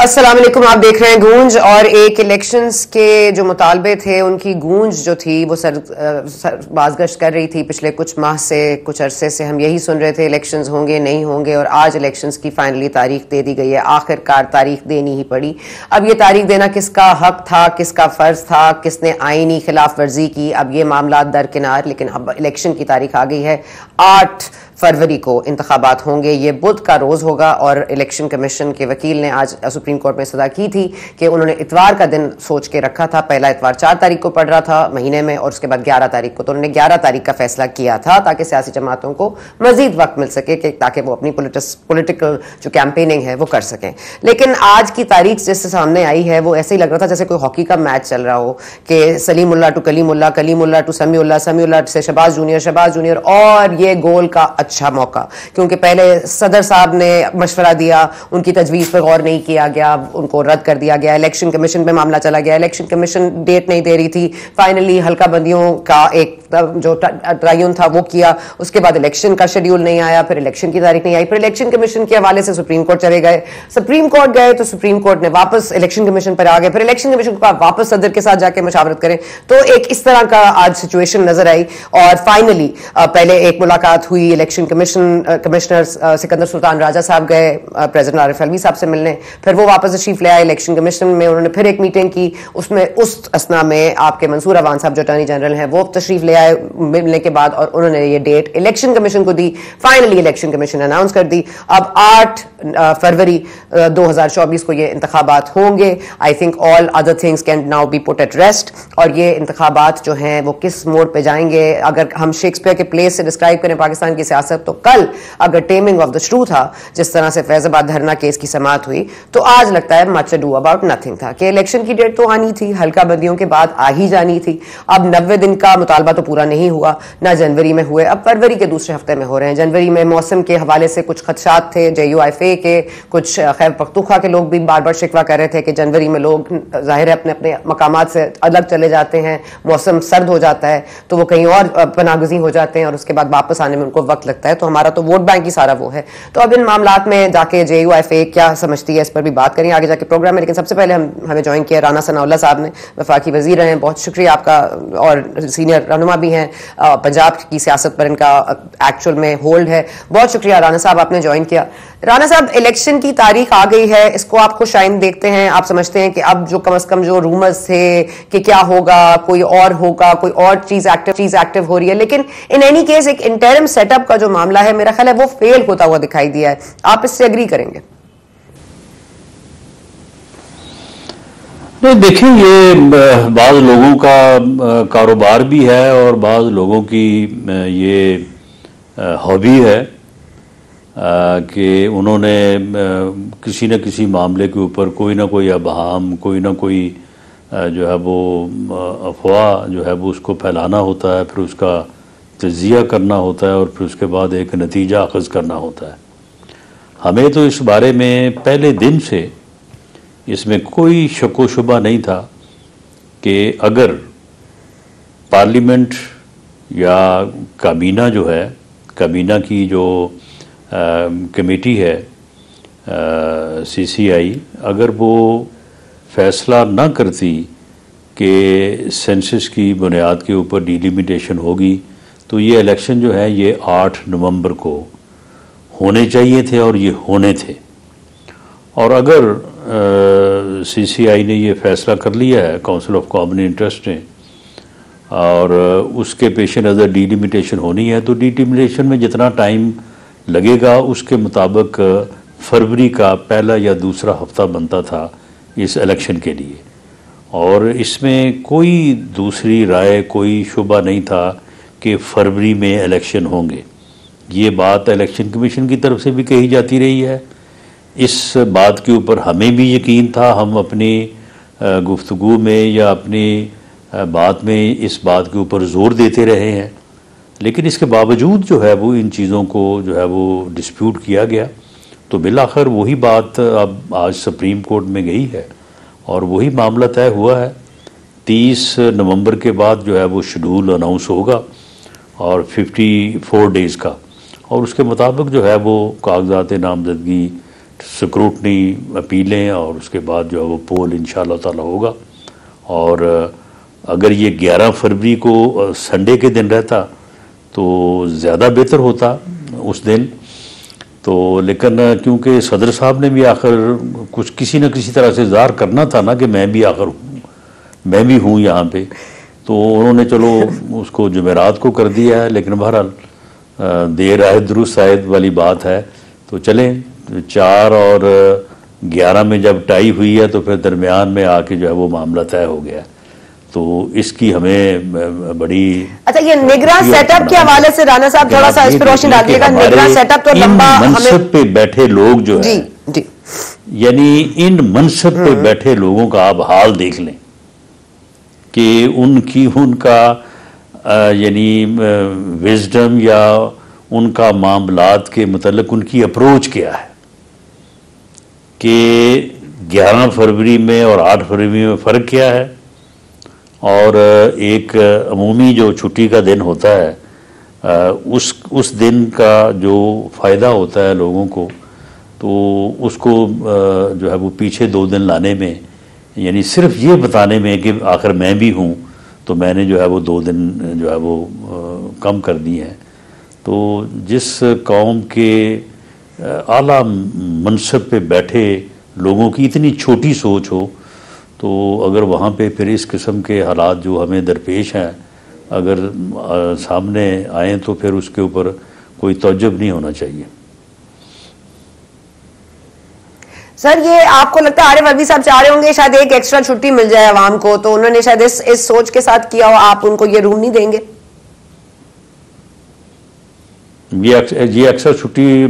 अस्सलाम वालेकुम। आप देख रहे हैं गूंज और एक इलेक्शंस के जो मुतालबे थे उनकी गूंज जो थी वो बाज़गश्त कर रही थी। पिछले कुछ माह से कुछ अरसे से हम यही सुन रहे थे इलेक्शंस होंगे नहीं होंगे, और आज इलेक्शंस की फाइनली तारीख दे दी गई है। आखिरकार तारीख देनी ही पड़ी। अब ये तारीख देना किसका हक था, किसका फ़र्ज था, किसने आईनी खिलाफ वर्जी की, अब ये मामला दरकिनार। लेकिन अब इलेक्शन की तारीख आ गई है। 8 फरवरी को इंतखाबात होंगे। ये बुध का रोज़ होगा और इलेक्शन कमीशन के वकील ने आज सुप्रीम कोर्ट में सदा की थी कि उन्होंने इतवार का दिन सोच के रखा था। पहला इतवार 4 तारीख को पड़ रहा था महीने में, और उसके बाद 11 तारीख को। तो उन्होंने 11 तारीख का फैसला किया था ताकि सियासी जमातों को मजीद वक्त मिल सके कि ताकि वो अपनी पॉलिटिकल जो कैंपेनिंग है वो कर सकें। लेकिन आज की तारीख जिससे सामने आई है वो ऐसे ही लग रहा था जैसे कोई हॉकी का मैच चल रहा हो कि सलीमुल्लाह टू कलीमुल्लाह, कलीमुल्लाह टू समीउल्लाह, समीउल्लाह से शहबाज जूनियर, और ये गोल का अच्छा मौका, क्योंकि पहले सदर साहब ने मशवरा दिया, उनकी तजवीज़ पर गौर नहीं किया गया, उनको रद्द कर दिया गया। इलेक्शन कमीशन पे मामला चला गया, इलेक्शन कमीशन डेट नहीं दे रही थी। फाइनली हल्का बंदियों का एक जो तयन था वो किया। उसके बाद इलेक्शन का शेड्यूल नहीं आया, फिर इलेक्शन की तारीख नहीं आई, फिर इलेक्शन कमीशन के हवाले से सुप्रीम कोर्ट चले गए। सुप्रीम कोर्ट गए तो सुप्रीम कोर्ट ने वापस इलेक्शन कमीशन पर आ गए, फिर इलेक्शन कमीशन को वापस सदर के साथ जाके मशावरत करें। तो एक इस तरह का आज सिचुएशन नजर आई। और फाइनली पहले एक मुलाकात हुई, इलेक्शन कमिश्नर सिकंदर सुल्तान राजा साहब गए प्रेसिडेंट आरिफ अलवी साहब से मिलने, फिर वो वापस तशरीफ ले आए इलेक्शन कमीशन में। उन्होंने फिर एक मीटिंग की, उसमें उस असना में आपके मंसूर अवान साहब जो अटॉर्नी जनरल हैं वो तशरीफ ले आए मिलने के बाद, और उन्होंने ये डेट इलेक्शन कमीशन को दी। फाइनली इलेक्शन कमीशन अनाउंस कर दी। अब 8 फरवरी 2024 को ये इंतखाबात होंगे। I think all other things can now B put at rest. और ये इंतखाबात जो हैं वो किस मोड़ पे जाएंगे, अगर हम शेक्सपियर के प्ले से डिस्क्राइब करें पाकिस्तान की सियासत, तो कल अगर टेमिंग ऑफ द श्रू था, जिस तरह से फैजाबाद धरना केस की समाअत हुई, तो आज लगता है मच डू अबाउट नथिंग था कि इलेक्शन की डेट तो आनी थी, हल्का बंदियों के बाद आ ही जानी थी। अब 90 दिन का मुतालबा तो पूरा नहीं हुआ, ना जनवरी में हुए, अब फरवरी के दूसरे हफ्ते में हो रहे हैं। जनवरी में मौसम के हवाले से कुछ खदशात थे, JUIFA के कुछ खैबर पख्तूनख्वा के लोग भी बार बार शिकवा कर रहे थे कि जनवरी में लोग जाहिर है अपने अपने मकामात से अलग चले जाते हैं, मौसम सर्द हो जाता है तो वो कहीं और पनागुज़ी हो जाते हैं और उसके बाद वापस आने में उनको वक्त लगता है। तो हमारा तो वोट बैंक ही सारा वो है। तो अब इन मामलात में जाके JUIFA क्या समझती है इस पर भी बात करेंगे आगे जाके प्रोग्राम में। लेकिन सबसे पहले हमें ज्वाइन किया राना सनाउल्लाह साहब ने, वफाकी वजीर हैं, बहुत शुक्रिया आपका, और सीनियर रहनुमा भी हैं। पंजाब की सियासत पर इनका एक्चुअल में होल्ड है। बहुत शुक्रिया राना साहब आपने ज्वाइन किया। राना साहब, इलेक्शन की तारीख आ गई है, इसको आप खुश आइंद देखते हैं? आप समझते हैं कि अब जो कम से कम जो रूमर्स थे कि क्या होगा, कोई और होगा, कोई और चीज एक्टिव हो रही है, लेकिन इन एनी केस एक इंटरिम सेटअप का जो मामला है मेरा ख्याल है वो फेल होता हुआ दिखाई दिया है। आप इससे एग्री करेंगे? नहीं, देखिए, ये बाज़ लोगों का कारोबार भी है और बाज़ लोगों की ये हॉबी है कि उन्होंने किसी न किसी मामले के ऊपर कोई ना कोई अबहाम, कोई ना कोई जो है वो अफवाह जो है वो उसको फैलाना होता है, फिर उसका तज्ज़िया करना होता है और फिर उसके बाद एक नतीजा अख़ज़ करना होता है। हमें तो इस बारे में पहले दिन से इसमें कोई शक व शुबा नहीं था कि अगर पार्लियामेंट या काबीना जो है, काबीना की जो कमेटी है CCI, अगर वो फैसला ना करती कि सेंसस की बुनियाद के ऊपर डिलिमिटेशन होगी, तो ये इलेक्शन जो है ये 8 नवंबर को होने चाहिए थे और ये होने थे। और अगर CCI ने ये फैसला कर लिया है, काउंसिल ऑफ कॉमन इंटरेस्ट ने, और उसके पेश नज़र डिलिमिटेशन होनी है, तो डिलिमिटेशन में जितना टाइम लगेगा उसके मुताबिक फरवरी का पहला या दूसरा हफ्ता बनता था इस इलेक्शन के लिए। और इसमें कोई दूसरी राय, कोई शुबा नहीं था कि फरवरी में इलेक्शन होंगे। ये बात इलेक्शन कमीशन की तरफ से भी कही जाती रही है। इस बात के ऊपर हमें भी यकीन था, हम अपनी गुफ्तगू में या अपनी बात में इस बात के ऊपर ज़ोर देते रहे हैं। लेकिन इसके बावजूद जो है वो इन चीज़ों को जो है वो डिस्प्यूट किया गया, तो बिलाखिर वही बात अब आज सुप्रीम कोर्ट में गई है और वही मामला तय हुआ है। 30 नवंबर के बाद जो है वो शेड्यूल अनाउंस होगा और 54 डेज़ का, और उसके मुताबिक जो है वो कागजात नामजदगी स्क्रूटनी अपीलें और उसके बाद जो है वो पोल इंशाअल्लाह ताला होगा। और अगर ये 11 फरवरी को संडे के दिन रहता तो ज़्यादा बेहतर होता उस दिन। तो लेकिन क्योंकि सदर साहब ने भी आखिर कुछ किसी न किसी तरह से ज़ाहिर करना था ना कि मैं भी आखिर मैं भी हूँ यहाँ पे, तो उन्होंने चलो उसको जुमेरात को कर दिया है। लेकिन बहरहाल देर आए दुरुस्त आयत वाली बात है। तो चलें 4 और 11 में जब टाई हुई है तो फिर दरमियान में आके जो है वो मामला तय हो गया। तो इसकी हमें बड़ी अच्छा, ये निगरान सेटअप के हवाले से राना साहब थोड़ा सा इस पर रोशनी डालिएगा। निगरान सेटअप तो लंबा मनसब पे बैठे लोग जो जी, है जी। यानी इन मनसब पे बैठे लोगों का आप हाल देख लें कि उनका यानी विजडम या उनका मामलात के मतलब उनकी अप्रोच क्या है कि 11 फरवरी में और 8 फरवरी में फ़र्क क्या है। और एक अमूमी जो छुट्टी का दिन होता है उस दिन का जो फ़ायदा होता है लोगों को, तो उसको जो है वो पीछे 2 दिन लाने में, यानी सिर्फ ये बताने में कि आखिर मैं भी हूँ, तो मैंने जो है वो 2 दिन जो है वो कम कर दिए हैं। तो जिस कौम के आला मनसब पे बैठे लोगों की इतनी छोटी सोच हो, तो अगर वहाँ पे फिर इस किस्म के हालात जो हमें दरपेश हैं अगर सामने आए तो फिर उसके ऊपर कोई तवज्जुह नहीं होना चाहिए। सर, ये आपको लगता है आरिफ अलवी साहब चाह रहे होंगे शायद एक एक्स्ट्रा छुट्टी मिल जाए आवाम को, तो उन्होंने शायद इस सोच के साथ किया हो, आप उनको ये रूम नहीं देंगे? ये अक्सर छुट्टी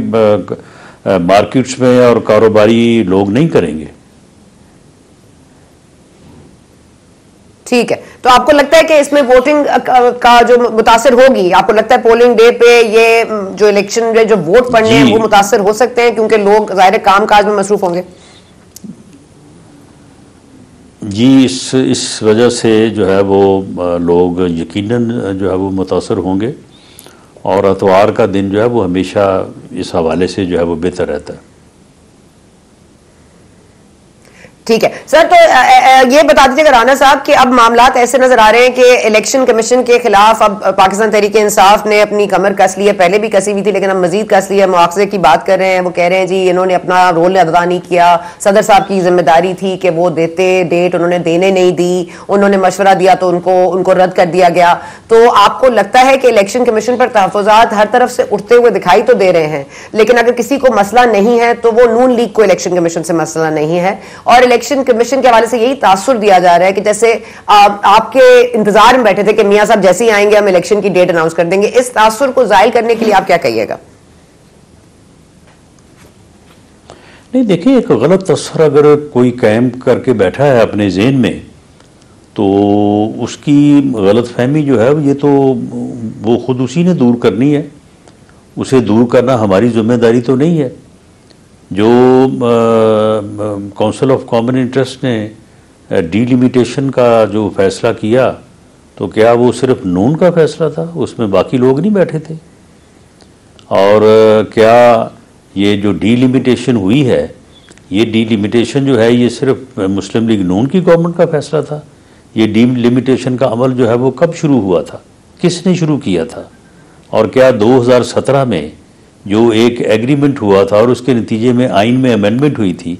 मार्केट्स में और कारोबारी लोग नहीं करेंगे। ठीक है, तो आपको लगता है कि इसमें वोटिंग का जो मुतासर होगी, आपको लगता है पोलिंग डे पे ये जो इलेक्शन में जो वोट पड़ने हैं वो मुतासर हो सकते हैं क्योंकि लोग ज़ाहिर काम काज में मसरूफ होंगे? जी, इस वजह से जो है वो लोग यकीनन जो है वो मुतासर होंगे और इतवार का दिन जो है वो हमेशा इस हवाले से जो है वो बेहतर रहता है। ठीक है सर, तो ये बता दीजिएगा राना साहब कि अब मामलात ऐसे नजर आ रहे हैं कि इलेक्शन कमीशन के खिलाफ अब पाकिस्तान तहरीक इंसाफ ने अपनी कमर कस ली है, पहले भी कसी हुई थी लेकिन अब मजीद कस ली है। मुआवजे की बात कर रहे हैं, वो कह रहे हैं जी इन्होंने अपना रोल अदा नहीं किया, सदर साहब की जिम्मेदारी थी कि वो देते, डेट उन्होंने देने नहीं दी, उन्होंने मशवरा दिया तो उनको रद्द कर दिया गया। तो आपको लगता है कि इलेक्शन कमीशन पर तहफ़्फ़ुज़ात हर तरफ से उठते हुए दिखाई तो दे रहे हैं, लेकिन अगर किसी को मसला नहीं है तो वो नून लीग को इलेक्शन कमीशन से मसला नहीं है, और इलेक्शन कमीशन के हवाले से यही तासुर दिया जा रहा है कि जैसे आपके इंतजार में बैठे थे कि मियां साहब जैसे ही आएंगे हम इलेक्शन की डेट अनाउंस कर देंगे। इस तासुर को जाहिल करने के लिए आप क्या कहिएगा? नहीं, देखिए, एक गलत तस्वर अगर कोई कायम करके बैठा है अपने ज़हन में तो उसकी गलत फहमी जो है ये तो वो खुद उसी ने दूर करनी है। उसे दूर करना हमारी जिम्मेदारी तो नहीं है। जो काउंसिल ऑफ कॉमन इंटरेस्ट ने डीलिमिटेशन का जो फैसला किया तो क्या वो सिर्फ नून का फैसला था, उसमें बाकी लोग नहीं बैठे थे? और क्या ये जो डीलिमिटेशन हुई है, ये डीलिमिटेशन जो है ये सिर्फ मुस्लिम लीग नून की गवर्नमेंट का फैसला था? ये डीलिमिटेशन का अमल जो है वो कब शुरू हुआ था, किसने शुरू किया था? और क्या 2017 में जो एक एग्रीमेंट हुआ था और उसके नतीजे में आइन में अमेंडमेंट हुई थी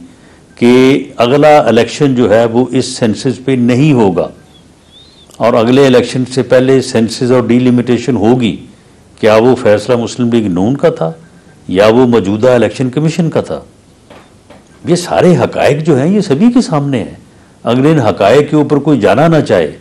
कि अगला इलेक्शन जो है वो इस सेंसस पे नहीं होगा और अगले इलेक्शन से पहले सेंसस और डीलिमिटेशन होगी, क्या वो फैसला मुस्लिम लीग नून का था या वो मौजूदा इलेक्शन कमीशन का था? ये सारे हकायक जो हैं ये सभी के सामने हैं। अगर इन हकायक के ऊपर कोई जाना ना चाहे,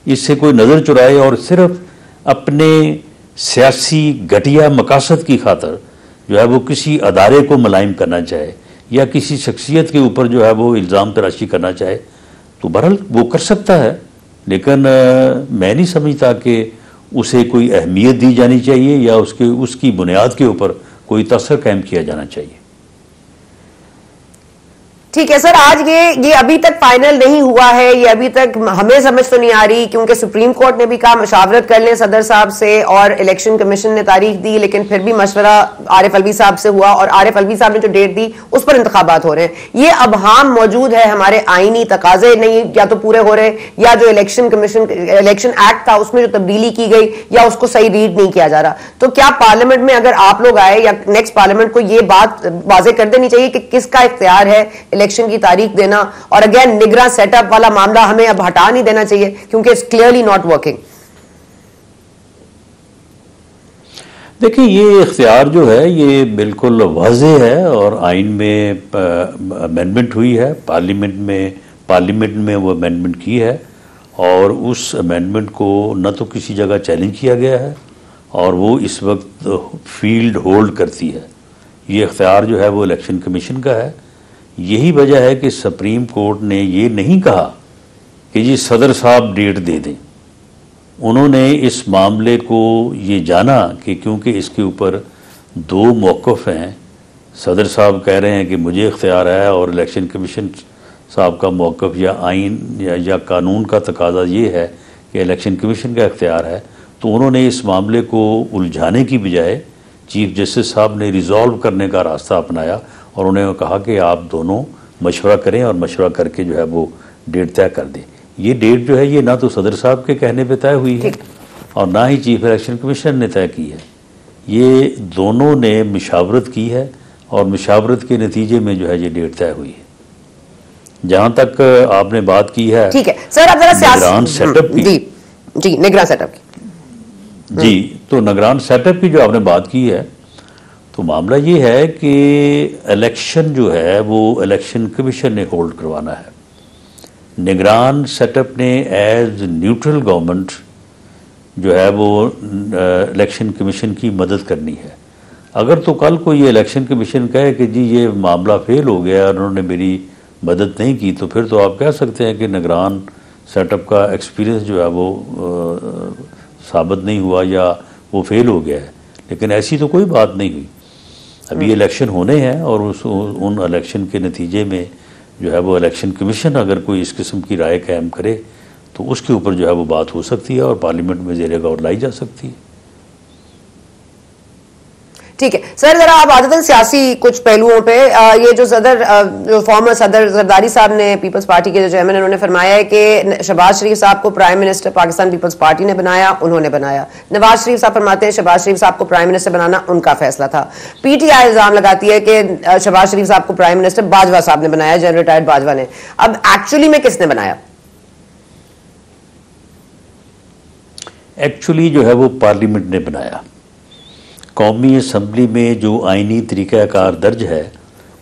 इससे कोई नज़र चुराए और सिर्फ अपने सियासी घटिया मकासद की खातर जो है वो किसी अदारे को मुलायम करना चाहे या किसी शख्सियत के ऊपर जो है वो इल्ज़ाम तराशी करना चाहे तो बहरहाल वो कर सकता है, लेकिन मैं नहीं समझता कि उसे कोई अहमियत दी जानी चाहिए या उसकी बुनियाद के ऊपर कोई तसर कायम किया जाना चाहिए। ठीक है सर, आज ये अभी तक फाइनल नहीं हुआ है, ये अभी तक हमें समझ तो नहीं आ रही, क्योंकि सुप्रीम कोर्ट ने भी कहा मशावरत कर लें सदर साहब से और इलेक्शन कमीशन ने तारीख दी, लेकिन फिर भी मशवरा आरिफ अलवी साहब से हुआ और आरिफ अलवी साहब ने जो डेट दी उस पर इंतखाबात हो रहे हैं। ये अबहाम मौजूद है, हमारे आईनी तकाजे नहीं या तो पूरे हो रहे, या जो इलेक्शन एक्ट था उसमें जो तब्दीली की गई या उसको सही रीड नहीं किया जा रहा। तो क्या पार्लियामेंट में अगर आप लोग आए या नेक्स्ट पार्लियामेंट को ये बात वाजे कर देनी चाहिए कि किसका इख्तियार है इलेक्शन की तारीख देना, और अगेन निगरान सेटअप वाला मामला हमें अब हटा नहीं देना चाहिए क्योंकि इट्स क्लियरली नॉट वर्किंग। देखिए, ये इख्तियार जो है ये बिल्कुल वाज़ेह है और आइन में अमेंडमेंट हुई है, पार्लियामेंट में वो अमेंडमेंट की है और उस अमेंडमेंट को न तो किसी जगह चैलेंज किया गया है और वो इस वक्त फील्ड होल्ड करती है। ये इख्तियार जो है वो इलेक्शन कमीशन का है। यही वजह है कि सुप्रीम कोर्ट ने ये नहीं कहा कि जी सदर साहब डेट दे दें। उन्होंने इस मामले को ये जाना कि क्योंकि इसके ऊपर दो मौक़िफ़ हैं, सदर साहब कह रहे हैं कि मुझे इख्तियार है और इलेक्शन कमीशन साहब का मौक़िफ़ या आइन या कानून का तकाजा ये है कि इलेक्शन कमीशन का इख्तियार है। तो उन्होंने इस मामले को उलझाने की बजाय चीफ जस्टिस साहब ने रिज़ॉल्व करने का रास्ता अपनाया और उन्होंने कहा कि आप दोनों मशवरा करें और मशवरा करके जो है वो डेट तय कर दें। ये डेट जो है ये ना तो सदर साहब के कहने पे तय हुई है और ना ही चीफ इलेक्शन कमीशन ने तय की है। ये दोनों ने मशावरत की है और मशावरत के नतीजे में जो है ये डेट तय हुई है। जहाँ तक आपने बात की है, ठीक है सर, अब जरा निगरान सेटअप की, जी निगरान सेटअप की, जी तो निगरान सेटअप की जो आपने बात की है, तो मामला ये है कि इलेक्शन जो है वो इलेक्शन कमीशन ने होल्ड करवाना है। निगरान सेटअप ने एज न्यूट्रल गवर्नमेंट जो है वो इलेक्शन कमीशन की मदद करनी है। अगर तो कल को ये इलेक्शन कमीशन कहे कि जी ये मामला फेल हो गया और उन्होंने मेरी मदद नहीं की, तो फिर तो आप कह सकते हैं कि निगरान सेटअप का एक्सपीरियंस जो है वो साबित नहीं हुआ या वो फेल हो गया है। लेकिन ऐसी तो कोई बात नहीं हुई। अभी इलेक्शन होने हैं और उन इलेक्शन के नतीजे में जो है वो इलेक्शन कमीशन अगर कोई इस किस्म की राय कायम करे तो उसके ऊपर जो है वो बात हो सकती है और पार्लियामेंट में ज़ेर गौर लाई जा सकती है। ठीक है सर, जरा आप आदतन सियासी कुछ पहलुओं पे ये जो जो फॉर्मर सदर जरदारी साहब ने पीपल्स पार्टी के जो चेयरमैन उन्होंने फरमाया है कि शहबाज शरीफ साहब को प्राइम मिनिस्टर पाकिस्तान पीपल्स पार्टी ने बनाया, उन्होंने बनाया। नवाज शरीफ साहब फरमाते हैं शहबाज शरीफ साहब को प्राइम मिनिस्टर बनाना उनका फैसला था। पीटीआई इल्जाम लगाती है कि शहबाज शरीफ साहब को प्राइम मिनिस्टर बाजवा साहब ने बनाया, जनरल रिटायर्ड बाजवा ने। अब एक्चुअली में किसने बनाया? एक्चुअली जो है वो पार्लियामेंट ने बनाया। कौमी असम्बली में जो आइनी तरीक़ाकार दर्ज है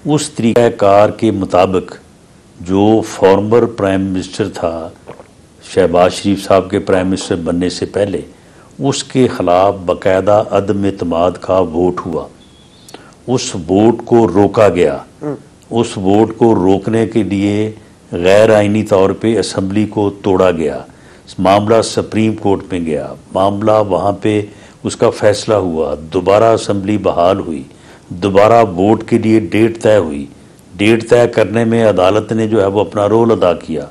उस तरीक़ाकार के मुताबिक जो फॉर्मर प्राइम मिनिस्टर था शहबाज शरीफ साहब के प्राइम मिनिस्टर बनने से पहले, उसके ख़िलाफ़ बाकायदा अदम एतमाद का वोट हुआ। उस वोट को रोका गया। उस वोट को रोकने के लिए गैर आइनी तौर पे असम्बली को तोड़ा गया। मामला सुप्रीम कोर्ट में गया, मामला वहाँ पे उसका फैसला हुआ, दोबारा असम्बली बहाल हुई, दोबारा वोट के लिए डेट तय हुई। डेट तय करने में अदालत ने जो है वो अपना रोल अदा किया।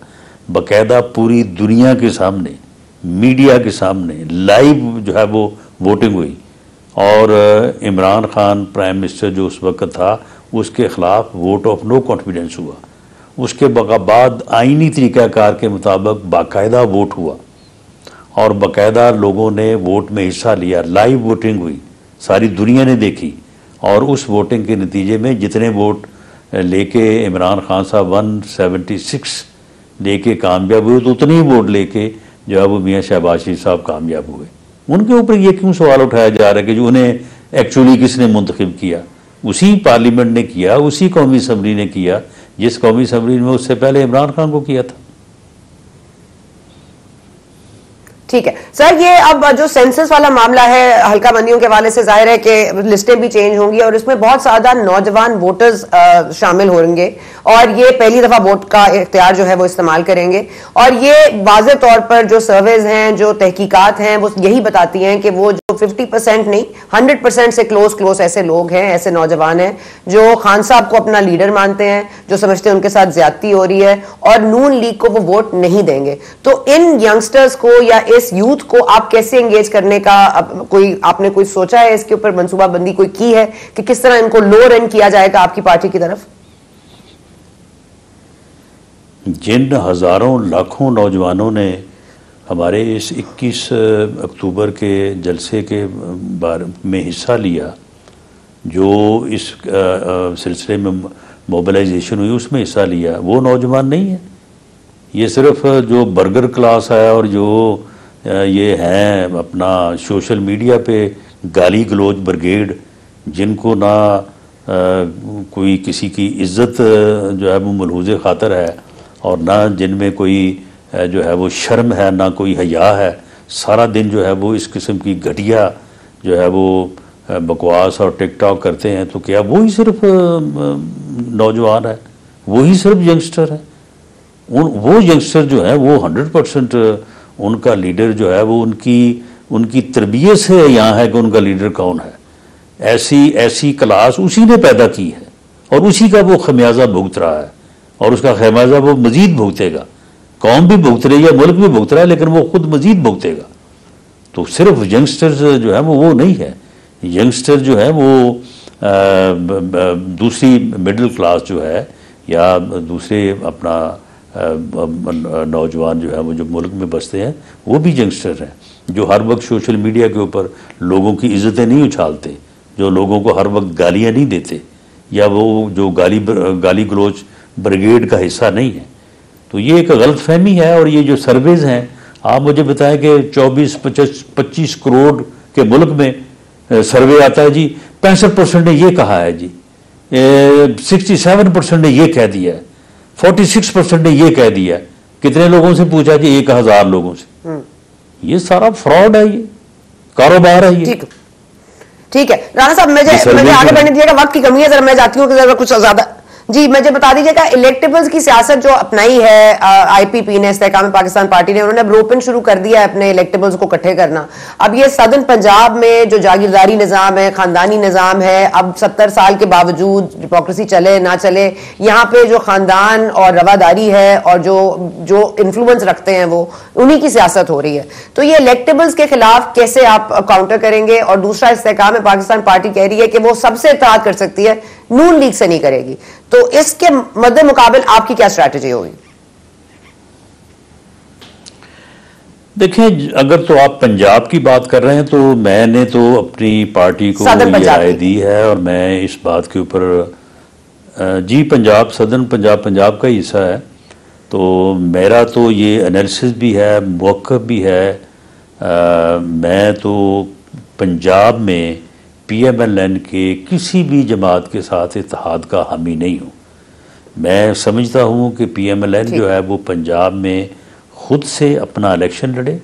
बाकायदा पूरी दुनिया के सामने, मीडिया के सामने लाइव जो है वो वोटिंग हुई और इमरान खान प्राइम मिनिस्टर जो उस वक्त था उसके ख़िलाफ़ वोट ऑफ नो कॉन्फिडेंस हुआ। उसके बाद आइनी तरीक़ाकार के मुताबिक बाकायदा वोट हुआ और बाकायदा लोगों ने वोट में हिस्सा लिया। लाइव वोटिंग हुई, सारी दुनिया ने देखी और उस वोटिंग के नतीजे में जितने वोट लेके इमरान खान साहब 176 लेके कामयाब हुए तो उतने ही वोट लेके जो है वो मियाँ शहबाज शरीफ साहब कामयाब हुए। उनके ऊपर ये क्यों सवाल उठाया जा रहा है कि जो उन्हें एक्चुअली किसने मुंतखब किया? उसी पार्लियामेंट ने किया, उसी कौमी असम्बली ने किया जिस कौमी असम्बली में उससे पहले इमरान खान को किया था। ठीक है सर, ये अब जो सेंसस वाला मामला है हल्का बंदियों के हवाले से जाहिर है कि लिस्टें भी चेंज होंगी और इसमें बहुत ज्यादा नौजवान वोटर्स शामिल होंगे और ये पहली दफा वोट का इख्तियार जो है वो इस्तेमाल करेंगे। और ये वाज़ेह तौर पर जो सर्वेज हैं, जो तहकीकात हैं, वो यही बताती हैं कि वो जो 50% नहीं 100% से क्लोज ऐसे लोग हैं, ऐसे नौजवान हैं जो खान साहब को अपना लीडर मानते हैं, जो समझते हैं उनके साथ ज्यादती हो रही है और नून लीग को वो वोट नहीं देंगे। तो इन यंगस्टर्स को या इस यूथ को आप कैसे एंगेज करने का आपने कोई सोचा है, इसके ऊपर मंसूबाबंदी कोई की है कि किस तरह इनको लो रन किया जाएगा आपकी पार्टी की तरफ? जिन हजारों लाखों नौजवानों ने हमारे इस 21 अक्टूबर के जलसे के बारे में हिस्सा लिया, जो इस सिलसिले में मोबिलाइजेशन हुई उसमें हिस्सा लिया, वो नौजवान नहीं है। ये सिर्फ जो बर्गर क्लास है और जो ये हैं अपना सोशल मीडिया पे गाली गलोच ब्रिगेड, जिनको ना कोई किसी की इज्जत जो है वो मलहूज़ ख़ातर है और ना जिनमें कोई जो है वो शर्म है, ना कोई हया है, सारा दिन जो है वो इस किस्म की घटिया जो है वो बकवास और टिकटॉक करते हैं। तो क्या वही सिर्फ नौजवान है, वही सिर्फ यंगस्टर है? वो यंगस्टर जो है वो 100% उनका लीडर जो है वो उनकी तरबियत से यहाँ है कि उनका लीडर कौन है। ऐसी क्लास उसी ने पैदा की है और उसी का वो खमियाजा भुगत रहा है और उसका खमियाजा वो मजीद भुगतेगा। कौम भी भुगत रही है, मुल्क भी भुगत रहा है, लेकिन वो खुद मजीद भुगतेगा। तो सिर्फ यंगस्टर्स जो है वो नहीं है। यंगस्टर जो है वो दूसरी मिडिल क्लास जो है या दूसरे अपना नौजवान जो है वो जो मुल्क में बसते हैं वो भी यंगस्टर हैं, जो हर वक्त सोशल मीडिया के ऊपर लोगों की इज़्ज़तें नहीं उछालते, जो लोगों को हर वक्त गालियाँ नहीं देते, या वो जो गाली गलोच ब्रिगेड का हिस्सा नहीं है। तो ये एक गलत फहमी है। और ये जो सर्वेज हैं, आप मुझे बताएं कि 24-25 करोड़ के मुल्क में सर्वे आता है जी, 65% ने ये कहा है जी, 67% ने ये कह दिया है, 46% ने ये कह दिया है। कितने लोगों से पूछा जी? 1000 लोगों से। ये सारा फ्रॉड है, ये कारोबार है ये। ठीक है राणा साहब, मुझे आगे बढ़ने दीजिएगा, वक्त की कमी है, जरा मैं जाती हूँ कि जरा कुछ ज्यादा जी मुझे बता दीजिएगा। इलेक्टेबल्स की सियासत जो अपनाई है आईपीपी ने, इस्तेहकाम पाकिस्तान पार्टी ने, उन्होंने अब रोपन शुरू कर दिया है अपने इलेक्टेबल्स को इकट्ठे करना। अब ये सदन पंजाब में जो जागीरदारी निज़ाम है, खानदानी निज़ाम है, अब 70 साल के बावजूद डेमोक्रेसी चले ना चले, यहाँ पे जो खानदान और रवादारी है और जो इन्फ्लुएंस रखते हैं वो उन्हीं की सियासत हो रही है। तो ये इलेक्टेबल्स के खिलाफ कैसे आप काउंटर करेंगे? और दूसरा, इस्तेहकाम पाकिस्तान पार्टी कह रही है कि वो सबसे इत्तेहाद कर सकती है, नून लीग से नहीं करेगी। तो इसके मद्दे मुकाबिल आपकी क्या स्ट्रैटेजी होगी? देखिए, अगर तो आप पंजाब की बात कर रहे हैं तो मैंने तो अपनी पार्टी को ये राय दी है और मैं इस बात के ऊपर जी पंजाब सदन पंजाब का हिस्सा है, तो मेरा तो ये एनालिसिस भी है, मौक़िफ़ भी है। मैं तो पंजाब में PMLN के किसी भी जमात के साथ इत्तेहाद का हामी नहीं हूँ। मैं समझता हूँ कि PMLN जो है वो पंजाब में ख़ुद से अपना इलेक्शन लड़े।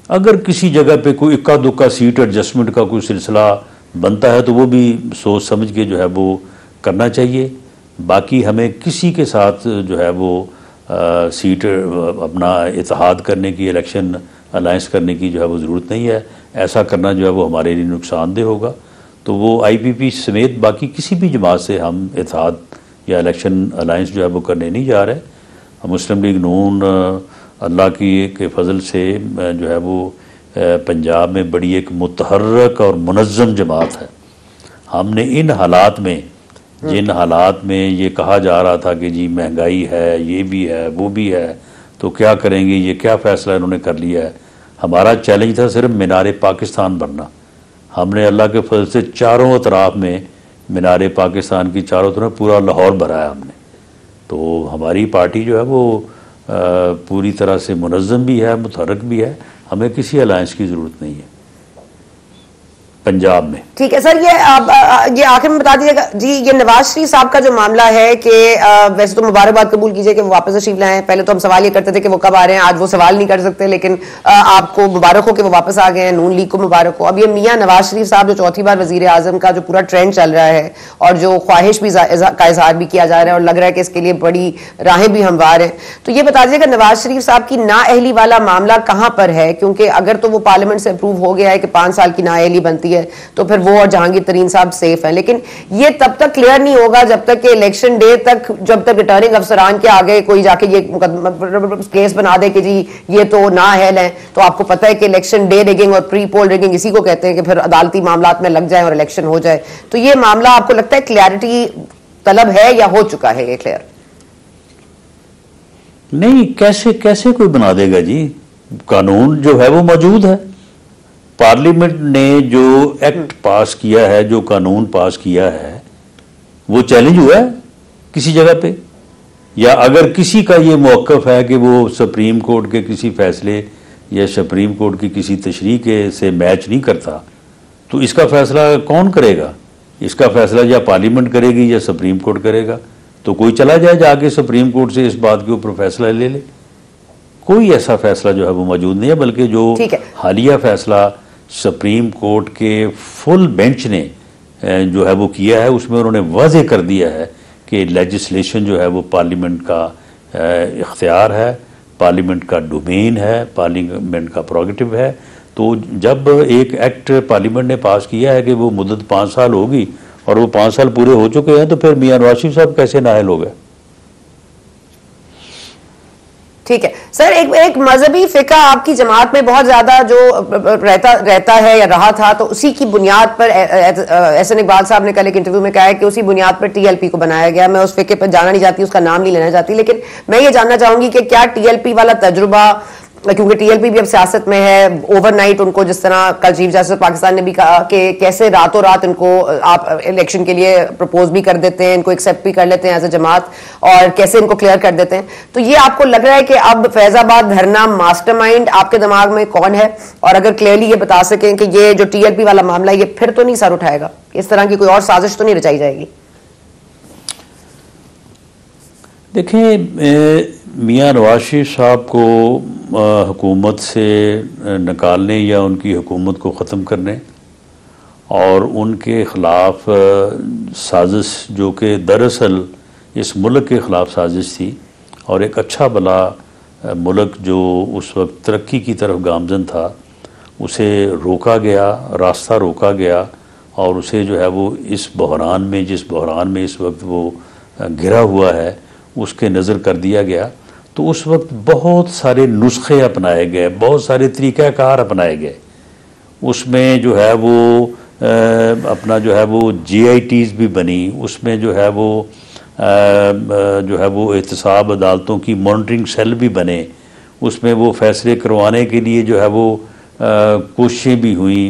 अगर किसी जगह पे कोई इक्का दुक्का सीट एडजस्टमेंट का कोई सिलसिला बनता है तो वो भी सोच समझ के जो है वो करना चाहिए। बाकी हमें किसी के साथ जो है वो सीट अपना इत्तेहाद करने की, इलेक्शन अलायंस करने की जो है वो ज़रूरत नहीं है। ऐसा करना जो है वो हमारे लिए नुकसानदेह होगा। तो वो IPP समेत बाकी किसी भी जमात से हम इत्तेहाद या इलेक्शन अलायंस जो है वो करने नहीं जा रहे। मुस्लिम लीग नून अल्लाह के फजल से जो है वो पंजाब में बड़ी एक मुतहर्रक और मुनज़्ज़म जमात है। हमने इन हालात में, जिन हालात में ये कहा जा रहा था कि जी महंगाई है, ये भी है, वो भी है, तो क्या करेंगे, ये क्या फ़ैसला इन्होंने कर लिया है। हमारा चैलेंज था सिर्फ मीनार पाकिस्तान बनना। हमने अल्लाह के फजल से चारों अतराफ में मीनार पाकिस्तान की चारों तरफ पूरा लाहौर भराया हमने। तो हमारी पार्टी जो है वो पूरी तरह से मुनज़्ज़म भी है, मुतहर्रिक भी है। हमें किसी अलायंस की ज़रूरत नहीं है। पंजाब में। ठीक है सर, ये आखिर में बता दीजिएगा जी, ये नवाज शरीफ साहब का जो मामला है कि वैसे तो मुबारकबाद कबूल कीजिए कि वो वापस तशरीफ लाए हैं। पहले तो हम सवाल ये करते थे कि वो कब आ रहे हैं, आज वो सवाल नहीं कर सकते, लेकिन आपको मुबारक हो कि वो वापस आ गए हैं, नून लीग को मुबारक हो। अब ये मियां नवाज शरीफ साहब जो चौथी बार वजीर आजम का जो पूरा ट्रेंड चल रहा है और जो ख्वाहिश भी का इजहार भी किया जा रहा है और लग रहा है कि इसके लिए बड़ी राहें भी हमवार हैं, तो ये बता दीजिएगा नवाज शरीफ साहब की नाअहली वाला मामला कहां पर है? क्योंकि अगर तो वो पार्लियामेंट से अप्रूव हो गया है कि 5 साल की नाअहली बनती है तो फिर वो और जहांगीर तरीन साहब सेफ हैं, लेकिन ये तब तक क्लियर नहीं होगा जब तक कि इलेक्शन डे तक, जब तक रिटर्निंग अफसरान के आगे कोई जाके ये केस बना दे कि जी ये तो नाअहल है। तो आपको पता है कि इलेक्शन डे रिगिंग और प्री पोल रिगिंग इसी को कहते हैं कि फिर अदालती मामलात में लग जाए और इलेक्शन हो जाए। तो ये मामला आपको लगता है क्लैरिटी तलब है या हो चुका है ये क्लियर? नहीं, कैसे कैसे कोई बना देगा जी? कानून जो है वो मौजूद है। पार्लियामेंट ने जो एक्ट पास किया है, जो कानून पास किया है, वो चैलेंज हुआ है किसी जगह पे? या अगर किसी का ये मौक़िफ़ है कि वो सुप्रीम कोर्ट के किसी फैसले या सुप्रीम कोर्ट की किसी तशरीह के से मैच नहीं करता, तो इसका फैसला कौन करेगा? इसका फैसला या पार्लियामेंट करेगी या सुप्रीम कोर्ट करेगा। तो कोई चला जाए जाके सुप्रीम कोर्ट से इस बात के ऊपर फैसला ले ले। कोई ऐसा फैसला जो है वो मौजूद नहीं है, बल्कि जो हालिया फैसला सुप्रीम कोर्ट के फुल बेंच ने जो है वो किया है, उसमें उन्होंने वाज़ेह कर दिया है कि लेजिस्लेशन जो है वो पार्लियामेंट का इख्तियार है, पार्लियामेंट का डोमेन है, पार्लियामेंट का प्रोगेटिव है। तो जब एक एक्ट पार्लियामेंट ने पास किया है कि वो मुद्दत 5 साल होगी और वो 5 साल पूरे हो चुके हैं, तो फिर मियां नवाज शरीफ साहब कैसे नाअहल हो गए? ठीक है सर, एक मजहबी फिका आपकी जमात में बहुत ज्यादा जो रहता है या रहा था, तो उसी की बुनियाद पर एहसन इकबाल साहब ने कल एक इंटरव्यू में कहा है कि उसी बुनियाद पर टीएलपी को बनाया गया। मैं उस फिके पर जाना नहीं चाहती, उसका नाम नहीं लेना चाहती, लेकिन मैं ये जानना चाहूंगी कि क्या टीएलपी वाला तजुर्बा, क्योंकि टीएलपी भी अब सियासत में है, ओवरनाइट उनको, जिस तरह कल चीफ जस्टिस पाकिस्तान ने भी कहा कि कैसे रातों रात इनको आप इलेक्शन के लिए प्रपोज भी कर देते हैं, इनको एक्सेप्ट भी कर लेते हैं एज ए जमात, और कैसे इनको क्लियर कर देते हैं। तो ये आपको लग रहा है कि अब फैजाबाद धरना मास्टरमाइंड आपके दिमाग में कौन है? और अगर क्लियरली ये बता सकें कि ये जो टीएलपी वाला मामला है ये फिर तो नहीं सर उठाएगा, इस तरह की कोई और साजिश तो नहीं रचाई जाएगी? देखिए, मियां नवाज शरीफ साहब को हुकूमत से निकालने या उनकी हुकूमत को ख़त्म करने और उनके ख़िलाफ़ साजिश, जो कि दरअसल इस मुल्क के ख़िलाफ़ साजिश थी, और एक अच्छा भला मुल्क जो उस वक्त तरक्की की तरफ गामज़न था, उसे रोका गया, रास्ता रोका गया, और उसे जो है वो इस बहरान में, जिस बहरान में इस वक्त वो घिरा हुआ है, उसके नज़र कर दिया गया। तो उस वक्त बहुत सारे नुस्खे अपनाए गए, बहुत सारे तरीक़ाकार अपनाए गए। उसमें जो है वो अपना जो है वो GITs भी बनी, उसमें जो है वो एहतसाब अदालतों की मॉनिटरिंग सेल भी बने, उसमें वो फैसले करवाने के लिए जो है वो कोशिशें भी हुई,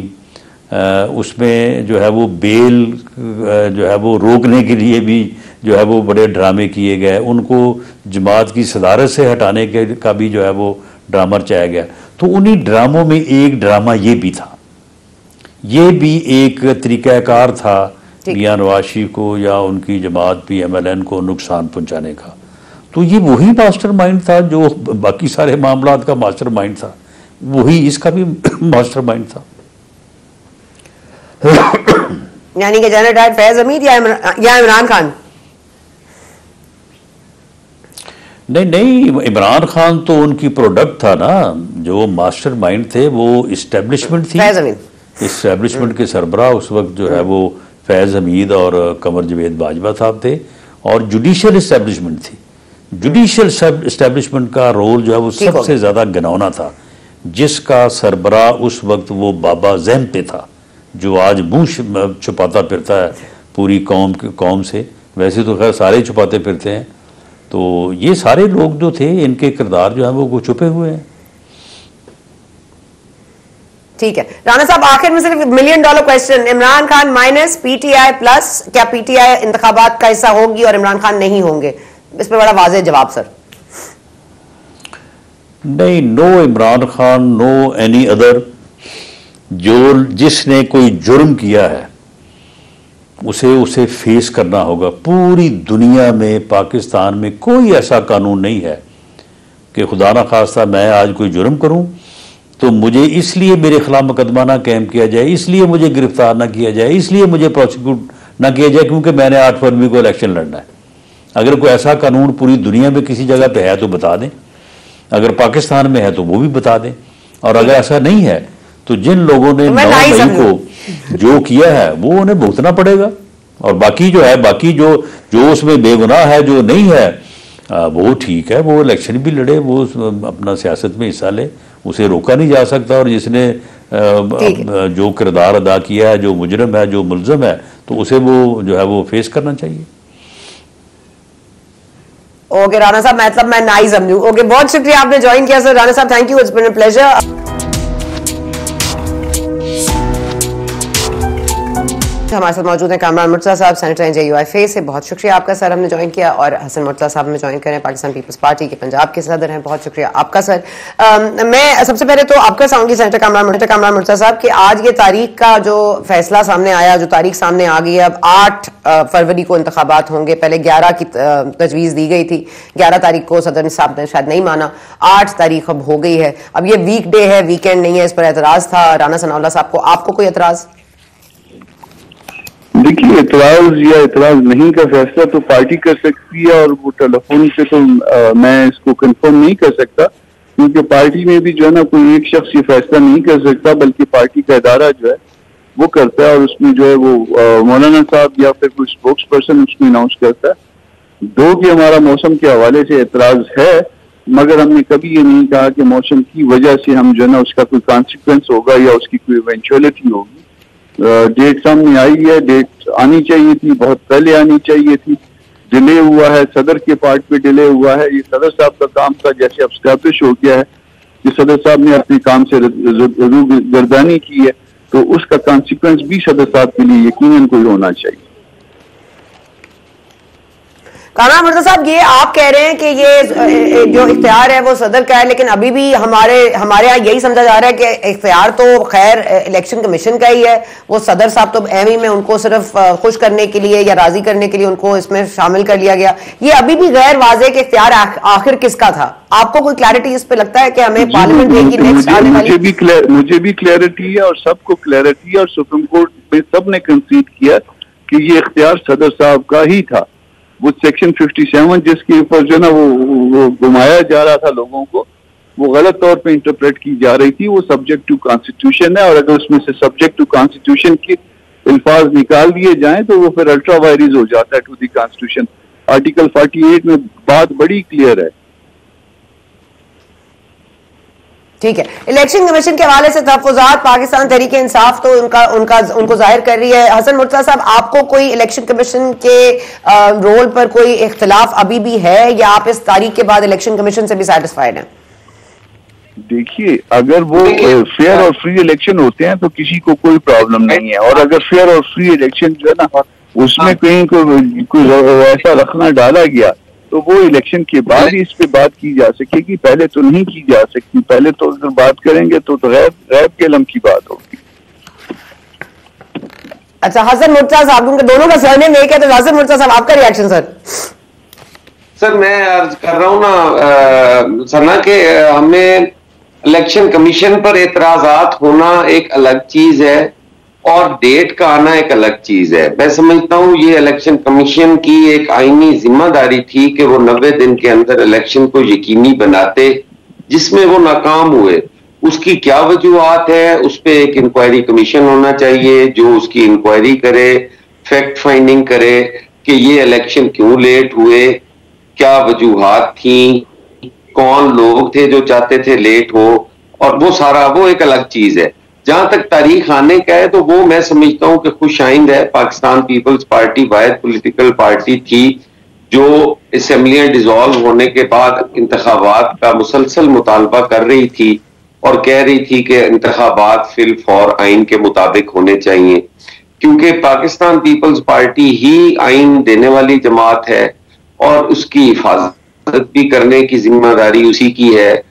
उसमें जो है वो बेल जो है वो रोकने के लिए भी जो है वो बड़े ड्रामे किए गए, उनको जमात की सदारत से हटाने का भी जो है वो ड्रामा रचाया गया। तो उन्हीं ड्रामों में एक ड्रामा ये भी था, ये भी एक तरीक़ाकार था मियां नवाज शरीफ को या उनकी जमात PMLN को नुकसान पहुंचाने का। तो ये वही मास्टरमाइंड था जो बाकी सारे मामलात का मास्टरमाइंड था, वही इसका भी मास्टरमाइंड था। यानी कि जनरल डायर फैज हमीद या इमरान खान? नहीं, इमरान खान तो उनकी प्रोडक्ट था ना, जो मास्टरमाइंड थे वो इस्टेब्लिशमेंट थी। इस्टेब्लिशमेंट के सरबराह उस वक्त जो है वो फैज़ हमीद और कमर जवेद बाजवा साहब थे, और जुडिशल इस्टेब्लिशमेंट थी। जुडिशल इस्टेब्लिशमेंट का रोल जो है वो सबसे ज़्यादा घिनौना था, जिसका सरबराह उस वक्त वो बाबा ज़ैन पे था, जो आज मुँह छुपाता फिरता है पूरी कौम से। वैसे तो खैर सारे छुपाते फिरते हैं, तो ये सारे लोग जो थे, इनके किरदार जो है वो छुपे हुए हैं। ठीक है राना साहब, आखिर में सिर्फ $1 million question, Imran Khan minus PTI plus, क्या PTI इंतखाबात का हिस्सा होगी और इमरान खान नहीं होंगे? इस पर बड़ा वाज़ेह जवाब सर। नहीं, no Imran Khan, no any other. जिसने कोई जुर्म किया है उसे फेस करना होगा। पूरी दुनिया में, पाकिस्तान में कोई ऐसा कानून नहीं है कि खुदा ना खास्ता मैं आज कोई जुर्म करूं तो मुझे इसलिए मेरे खिलाफ मुकदमा ना कायम किया जाए, इसलिए मुझे गिरफ्तार ना किया जाए, इसलिए मुझे प्रोसिक्यूट ना किया जाए क्योंकि मैंने 8 फरवरी को इलेक्शन लड़ना है। अगर कोई ऐसा कानून पूरी दुनिया में किसी जगह पे है तो बता दें, अगर पाकिस्तान में है तो वो भी बता दें, और अगर ऐसा नहीं है तो जिन लोगों ने 9 मई को जो किया है वो उन्हें भुगतना पड़ेगा। और बाकी जो है, बाकी जो उसमें बेगुनाह है, जो नहीं है, वो ठीक है, वो इलेक्शन भी लड़े, वो अपना सियासत में हिस्सा ले, उसे रोका नहीं जा सकता। और जिसने जो किरदार अदा किया है, जो मुजरम है, जो मुलजम है, तो उसे वो जो है वो फेस करना चाहिए। ओके राणा साहब, मतलब मैं ना ही समझू। ओके, बहुत शुक्रिया आपने ज्वाइन किया सर। राणा साहब, thank you, it's been a pleasure. हमारे साथ मौजूद हैं कामरान मुर्तज़ा साहब, सेनेटर NJUIFA से। बहुत शुक्रिया आपका सर, हमने ज्वाइन किया। और हसन मुर्तज़ा साहब में ज्वाइन करें, पाकिस्तान पीपल्स पार्टी के पंजाब के सदर हैं। बहुत शुक्रिया आपका सर। मैं सबसे पहले तो आपका चाहूंगी सेनेटर कामरान मुर्तज़ा साहब कि आज ये तारीख का जो फैसला सामने आया, जो तारीख सामने आ गई है, अब 8 फरवरी को इंतखाबात होंगे। पहले 11 की तजवीज़ दी गई थी, 11 तारीख को सदर साहब ने शायद नहीं माना, 8 तारीख अब हो गई है। अब ये वीक डे है, वीकेंड नहीं है, इस पर एतराज़ था राना सनाउल्लाह साहब को। आपको कोई एतराज़? देखिए, एतराज या एतराज नहीं का फैसला तो पार्टी कर सकती है, और वो टेलीफोन से तो मैं इसको कंफर्म नहीं कर सकता, क्योंकि पार्टी में भी जो है ना कोई एक शख्स ये फैसला नहीं कर सकता, बल्कि पार्टी का इदारा जो है वो करता है, और उसमें जो है वो मौलाना साहब या फिर कोई स्पोक्स पर्सन उसमें अनाउंस करता है। दो कि हमारा मौसम के हवाले से एतराज है, मगर हमने कभी ये नहीं कहा कि मौसम की वजह से हम जो है ना उसका कोई कॉन्सिक्वेंस होगा या उसकी कोई इवेंचुअलिटी होगी। डेट सामने आई है, डेट आनी चाहिए थी, बहुत पहले आनी चाहिए थी, डिले हुआ है, सदर के पार्ट पे डिले हुआ है। ये सदर साहब का काम था, जैसे अब स्टैब्लिश हो गया है कि सदर साहब ने अपने काम से रूगर्दानी की है, तो उसका कॉन्सिक्वेंस भी सदर साहब के लिए यकीनन कोई होना चाहिए। कामरान मुर्तज़ा साहब, ये आप कह रहे हैं कि ये जो इख्तियार है वो सदर का है, लेकिन अभी भी हमारे यहाँ यही समझा जा रहा है कि इख्तियार तो खैर इलेक्शन कमीशन का ही है। वो सदर साहब तो एमी में उनको सिर्फ खुश करने के लिए या राजी करने के लिए उनको इसमें शामिल कर लिया गया। ये अभी भी गैर वाज़ेह कि इख्तियार आखिर किसका था? आपको कोई क्लैरिटी इस पे लगता है कि हमें पार्लियामेंट डे की नेक्स्ट आने वाली? मुझे भी क्लैरिटी है और सबको क्लैरिटी है, और सुप्रीम कोर्ट में सब ने कंसीड किया कि ये इख्तियार सदर साहब का ही था। वो सेक्शन 57 जिसके ऊपर जो ना वो घुमाया जा रहा था लोगों को, वो गलत तौर पे इंटरप्रेट की जा रही थी, वो सब्जेक्ट टू कॉन्स्टिट्यूशन है, और अगर उसमें से सब्जेक्ट टू कॉन्स्टिट्यूशन के अल्फाज निकाल दिए जाएं तो वो फिर अल्ट्रा वायरिस हो जाता है टू दी कॉन्स्टिट्यूशन। आर्टिकल 48 में बात बड़ी क्लियर है। ठीक है, इलेक्शन कमीशन के हवाले से तहफ़्फ़ुज़ात पाकिस्तान तहरीक इंसाफ तो उनको जाहिर कर रही है। हसन मुर्तज़ा साहब, आपको कोई इलेक्शन कमीशन के रोल पर कोई इख्तिलाफ अभी भी है, या आप इस तारीख के बाद इलेक्शन कमीशन से भी सेटिस्फाइड हैं? देखिए, अगर वो फेयर और फ्री इलेक्शन होते हैं तो किसी को कोई प्रॉब्लम नहीं है, और अगर फेयर और फ्री इलेक्शन जो है ना उसमें कहीं कोई ऐसा रखना डाला गया तो वो इलेक्शन के बाद ही इस पे बात की जा सकेगी, पहले तो नहीं की जा सकती। पहले तो अगर बात करेंगे तो गैब के लम की बात होगी। अच्छा, हसन मुर्तज़ा साहब, उनके दोनों का सरनेम एक है, तो हसन मुर्तज़ा साहब आपका रिएक्शन सर? सर, मैं अर्ज कर रहा हूं ना सरना के हमें इलेक्शन कमीशन पर एतराजात होना एक अलग चीज है और डेट का आना एक अलग चीज है। मैं समझता हूं ये इलेक्शन कमीशन की एक आईनी जिम्मेदारी थी कि वो 90 दिन के अंदर इलेक्शन को यकीनी बनाते, जिसमें वो नाकाम हुए। उसकी क्या वजूहत है, उस पर एक इंक्वायरी कमीशन होना चाहिए जो उसकी इंक्वायरी करे, फैक्ट फाइंडिंग करे कि ये इलेक्शन क्यों लेट हुए, क्या वजूहत थी, कौन लोग थे जो चाहते थे लेट हो, और वो सारा वो एक अलग चीज है। जहां तक तारीख आने का है तो वो मैं समझता हूं कि खुश आइंद है। पाकिस्तान पीपल्स पार्टी वाहिद पॉलिटिकल पार्टी थी जो असेंबलियां डिसॉल्व होने के बाद इंतखाबात का मुसलसल मुतालबा कर रही थी और कह रही थी कि इंतखाबात फिल फॉर आइन के मुताबिक होने चाहिए, क्योंकि पाकिस्तान पीपल्स पार्टी ही आइन देने वाली जमात है और उसकी हिफाजत भी करने की जिम्मेदारी उसी की है,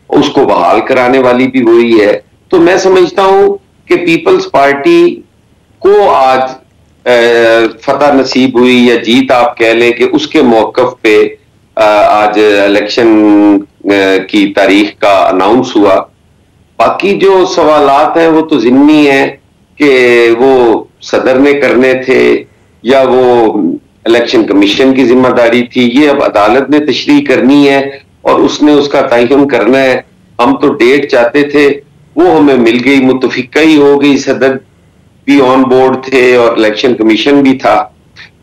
उसको बहाल कराने वाली भी वही है। तो मैं समझता हूं कि पीपल्स पार्टी को आज फतह नसीब हुई या जीत आप कह लें कि उसके मौकफ पे आज इलेक्शन की तारीख का अनाउंस हुआ। बाकी जो सवालात हैं वो तो ज़िम्नी है कि वो सदर ने करने थे या वो इलेक्शन कमीशन की जिम्मेदारी थी, ये अब अदालत ने तशरीह करनी है और उसने उसका तयन करना है। हम तो डेट चाहते थे, वो हमें मिल गई, मुत्तफिका ही हो गई, सदर भी ऑन बोर्ड थे और इलेक्शन कमीशन भी था।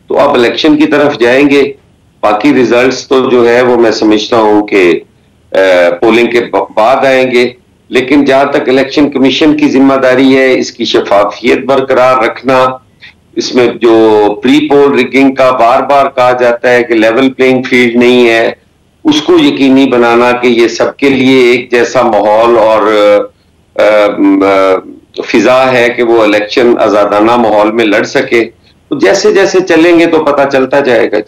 तो अब इलेक्शन की तरफ जाएंगे। बाकी रिजल्ट्स तो जो है वो मैं समझता हूं कि पोलिंग के बाद आएंगे, लेकिन जहां तक इलेक्शन कमीशन की जिम्मेदारी है इसकी शफाफियत बरकरार रखना, इसमें जो प्री पोल रिगिंग का बार बार कहा जाता है कि लेवल प्लेइंग फील्ड नहीं है, उसको यकीनी बनाना कि ये सबके लिए एक जैसा माहौल और फिजा है कि वो इलेक्शन आजादाना माहौल में लड़ सके। तो जैसे जैसे चलेंगे तो पता चलता जाएगा।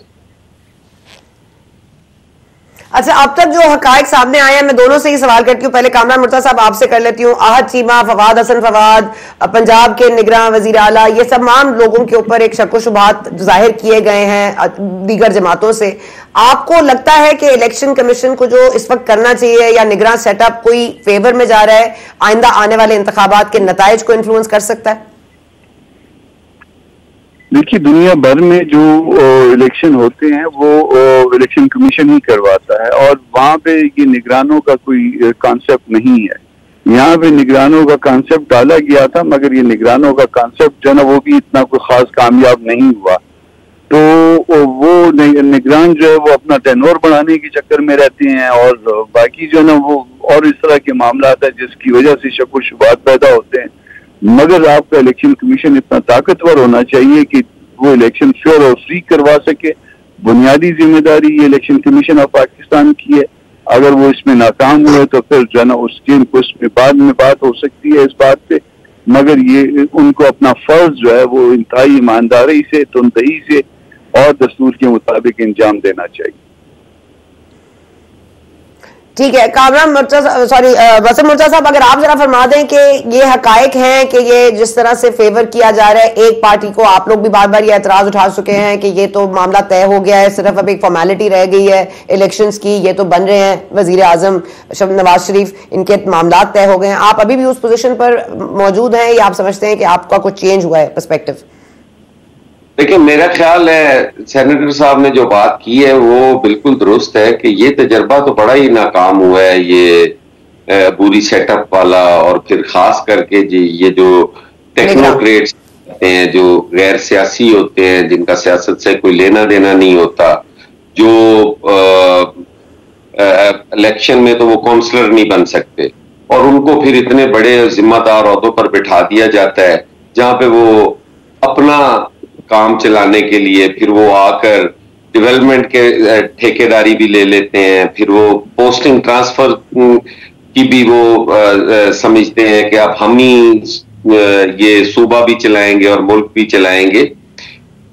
अच्छा, अब तक जो हकायक सामने आए हैं, मैं दोनों से ही सवाल करती हूँ। पहले कामरान मुर्तज़ा साहब आपसे कर लेती हूँ। आहद चीमा, फवाद हसन फवाद, पंजाब के निगरान वजीर आला, ये तमाम लोगों के ऊपर एक शक व शुबहात जाहिर किए गए हैं दीगर जमातों से। आपको लगता है कि इलेक्शन कमीशन को जो इस वक्त करना चाहिए या निगरान सेटअप कोई फेवर में जा रहा है, आइंदा आने वाले इंतखाबात के नताइज को इन्फ्लुएंस कर सकता है? देखिए, दुनिया भर में जो इलेक्शन होते हैं वो इलेक्शन कमीशन ही करवाता है और वहाँ पे ये निगरानों का कोई कॉन्सेप्ट नहीं है। यहाँ पे निगरानों का कॉन्सेप्ट डाला गया था, मगर ये निगरानों का कॉन्सेप्ट जो है ना वो भी इतना कोई खास कामयाब नहीं हुआ। तो वो निगरान जो है वो अपना टेनोर बढ़ाने के चक्कर में रहते हैं और बाकी जो है ना वो और इस तरह के मामला है जिसकी वजह से शक व शुबहात पैदा होते हैं। मगर आपका इलेक्शन कमीशन इतना ताकतवर होना चाहिए कि वो इलेक्शन फेयर और फ्री करवा सके। बुनियादी जिम्मेदारी ये इलेक्शन कमीशन ऑफ पाकिस्तान की है। अगर वो इसमें नाकाम हुए तो फिर जो है ना उसमें बाद में बात हो सकती है इस बात पे, मगर ये उनको अपना फर्ज जो है वो इंतहाई ईमानदारी से, तनदही से और दस्तूर के मुताबिक अंजाम देना चाहिए। ठीक है, कामरान मुर्तज़ा, सॉरी वसीम मुर्तज़ा साहब, अगर आप जरा फरमा दें कि ये हकायक हैं कि ये जिस तरह से फेवर किया जा रहा है एक पार्टी को, आप लोग भी बार बार ये एतराज उठा चुके हैं कि ये तो मामला तय हो गया है, सिर्फ अब एक फॉर्मेलिटी रह गई है इलेक्शंस की, ये तो बन रहे हैं वजीर आजम नवाज शरीफ, इनके मामला तय हो गए हैं। आप अभी भी उस पोजीशन पर मौजूद हैं या आप समझते हैं कि आपका कुछ चेंज हुआ है पर्सपेक्टिव? देखिए, मेरा ख्याल है सेनेटर साहब ने जो बात की है वो बिल्कुल दुरुस्त है कि ये तजर्बा तो बड़ा ही नाकाम हुआ है, ये पूरी सेटअप वाला, और फिर खास करके ये जो टेक्नोक्रेट्स होते हैं जो गैर सियासी होते हैं, जिनका सियासत से कोई लेना देना नहीं होता, जो इलेक्शन में तो वो काउंसलर नहीं बन सकते और उनको फिर इतने बड़े जिम्मेदार ओहदों पर बिठा दिया जाता है जहां पे वो अपना काम चलाने के लिए फिर वो आकर डेवलपमेंट के ठेकेदारी भी ले लेते हैं, फिर वो पोस्टिंग ट्रांसफर की भी वो समझते हैं कि अब हम ही ये सूबा भी चलाएंगे और मुल्क भी चलाएंगे।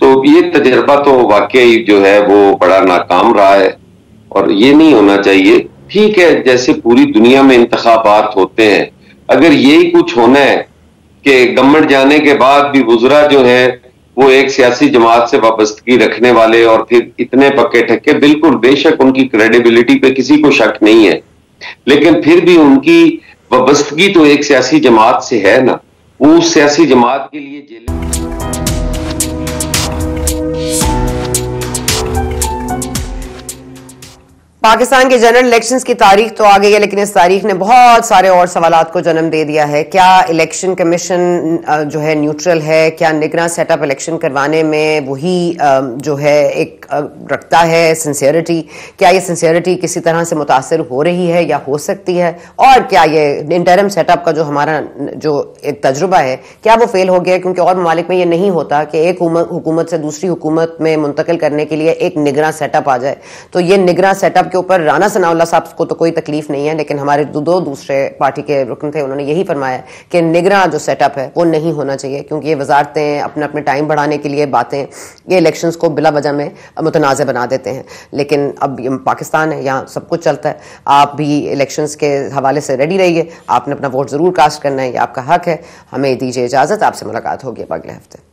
तो ये तजर्बा तो वाकई जो है वो बड़ा नाकाम रहा है और ये नहीं होना चाहिए। ठीक है, जैसे पूरी दुनिया में इंतखाबात होते हैं, अगर यही कुछ होना है कि गवर्नमेंट जाने के बाद भी वुज़रा जो है वो एक सियासी जमात से वाबस्तगी रखने वाले और फिर इतने पक्के ठक्के, बिल्कुल बेशक उनकी क्रेडिबिलिटी पे किसी को शक नहीं है, लेकिन फिर भी उनकी वाबस्तगी तो एक सियासी जमात से है ना, वो उस सियासी जमात के लिए जेल। पाकिस्तान के जनरल इलेक्शंस की तारीख तो आ गई है, लेकिन इस तारीख ने बहुत सारे और सवालात को जन्म दे दिया है। क्या इलेक्शन कमीशन जो है न्यूट्रल है? क्या निगरान सेटअप इलेक्शन करवाने में वही जो है एक रखता है सिंसियरिटी? क्या ये सिंसियरिटी किसी तरह से मुतासर हो रही है या हो सकती है? और क्या ये इंटरिम सेटअप का जो हमारा जो एक तजुर्बा है, क्या वो फेल हो गया? क्योंकि और ममालिक में ये नहीं होता कि एक हुकूमत से दूसरी हुकूमत में मुंतकिल करने के लिए एक निगरान सेटअप आ जाए। तो ये निगरान सेटअप के ऊपर राना सनाउल्लाह साहब को तो कोई तकलीफ नहीं है, लेकिन हमारे दो दूसरे पार्टी के रुकन थे, उन्होंने यही फरमाया कि निगरां जो सेटअप है वो नहीं होना चाहिए, क्योंकि ये वजारतें अपने अपने टाइम बढ़ाने के लिए बातें ये इलेक्शंस को बिला वजह में मुतनाज़ बना देते हैं। लेकिन अब ये पाकिस्तान है, यहाँ सब कुछ चलता है। आप भी इलेक्शंस के हवाले से रेडी रहिए, आपने अपना वोट ज़रूर कास्ट करना है, ये आपका हक है। हमें दीजिए इजाज़त, आपसे मुलाकात होगी अब अगले हफ्ते।